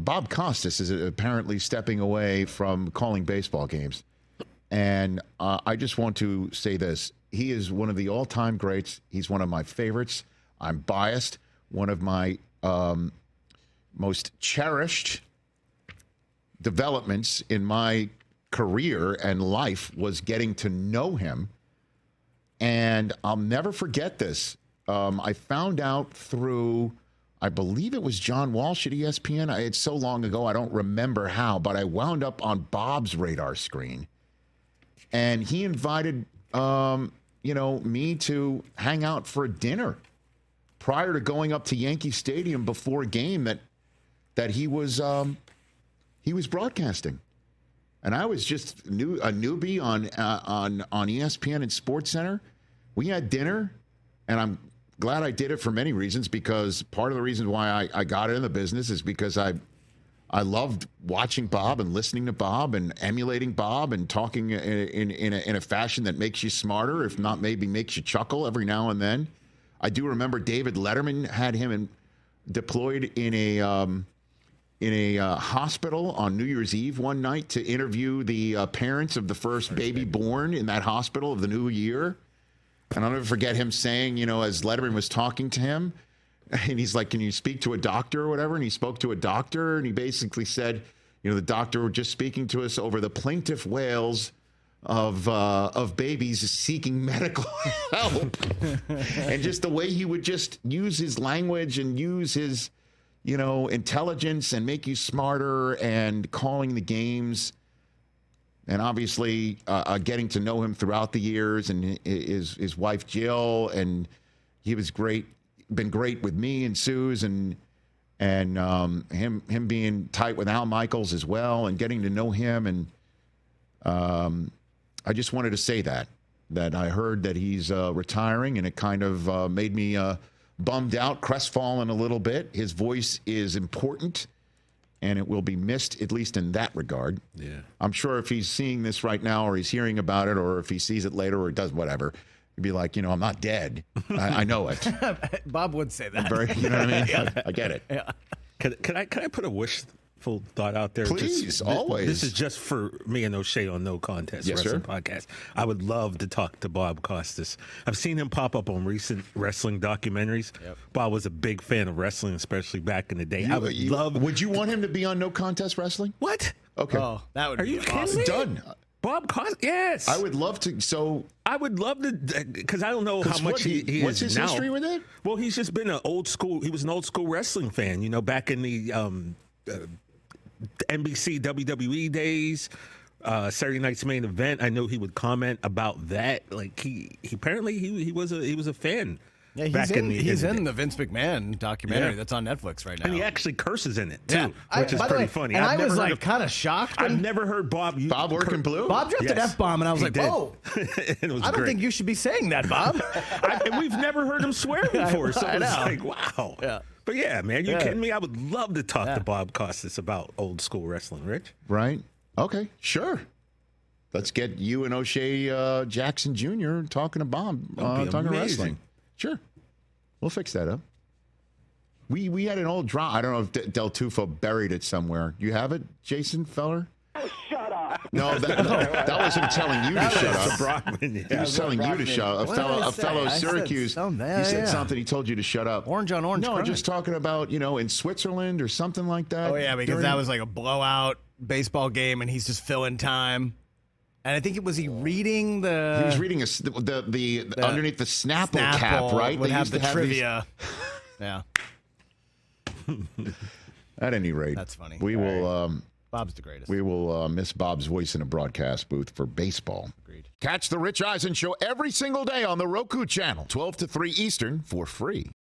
Bob Costas is apparently stepping away from calling baseball games. And I just want to say this. He is one of the all-time greats. He's one of my favorites. I'm biased. One of my most cherished developments in my career and life was getting to know him. And I'll never forget this. I found out through, I believe it was John Walsh at ESPN. It's so long ago, I don't remember how, but I wound up on Bob's radar screen. And he invited, me to hang out for a dinner prior to going up to Yankee Stadium before a game that he was broadcasting. And I was just a newbie on ESPN and SportsCenter. We had dinner, and I'm glad I did it for many reasons, because part of the reason why I got in the business is because I loved watching Bob and listening to Bob and emulating Bob and talking in a fashion that makes you smarter, if not maybe makes you chuckle every now and then. I do remember David Letterman had him deployed in a hospital on New Year's Eve one night to interview the parents of the first baby born in that hospital of the new year. And I'll never forget him saying, as Letterman was talking to him, and he's like, "Can you speak to a doctor or whatever?" And he spoke to a doctor, and he basically said, the doctor were just speaking to us over the plaintive wails of babies seeking medical help. And just the way he would just use his language and use his, intelligence and make you smarter, and calling the games. And obviously getting to know him throughout the years, and his wife Jill, and he was great. Been great with me and Suze, and him being tight with Al Michaels as well, and getting to know him. And I just wanted to say that I heard that he's retiring, and it kind of made me bummed out, crestfallen a little bit. His voice is important, and it will be missed, at least in that regard. Yeah, I'm sure if he's seeing this right now, or he's hearing about it, or if he sees it later, or does whatever, he'd be like, I'm not dead. I know it. Bob would say that. You know what I mean? Yeah. I get it. Yeah. Can I put a wishful thought out there? Please, always. This is just for me and O'Shea on No Contest Wrestling Podcast. I would love to talk to Bob Costas. I've seen him pop up on recent wrestling documentaries. Yep. Bob was a big fan of wrestling, especially back in the day. I would love. Would you want him to be on No Contest Wrestling? What? Okay. Oh, that would be awesome. Kidding me? Done. Bob Costas, yes. I would love to. So I would love to, because I don't know how much he is now. What's his history with it? Well, he's just been an old school. He was an old school wrestling fan. Back in the NBC WWE days, Saturday Night's Main Event. I know he would comment about that. Like he apparently he was a fan. Yeah, he's in the Vince McMahon documentary that's on Netflix right now. And he actually curses in it, too, which is pretty funny. And I was kind of shocked. I've never heard Bob working blue? Bob dropped an F-bomb, and I was like, whoa. I don't think you should be saying that, Bob. And we've never heard him swear before, so it's like, wow. Yeah. But yeah, man, you kidding me? I would love to talk to Bob Costas about old school wrestling, Rich. Right. Okay, sure. Let's get you and O'Shea Jackson Jr. talking to Bob, talking wrestling. Sure. We'll fix that up. We had an old drama. I don't know if Del Tufo buried it somewhere. You have it, Jason Feller? Oh, shut up. No, that was him telling you to shut up. Brockman, He was telling you to shut up. A fellow Syracuse. He said something. He told you to shut up. Orange on orange. No, just talking about, in Switzerland or something like that. Oh, yeah, because that was like a blowout baseball game, and he's just filling time. And I think it was he was reading the underneath the Snapple cap, right? Would have the trivia. Yeah. At any rate, that's funny. We will. Bob's the greatest. We will miss Bob's voice in a broadcast booth for baseball. Agreed. Catch the Rich Eisen Show every single day on the Roku Channel, 12 to 3 Eastern, for free.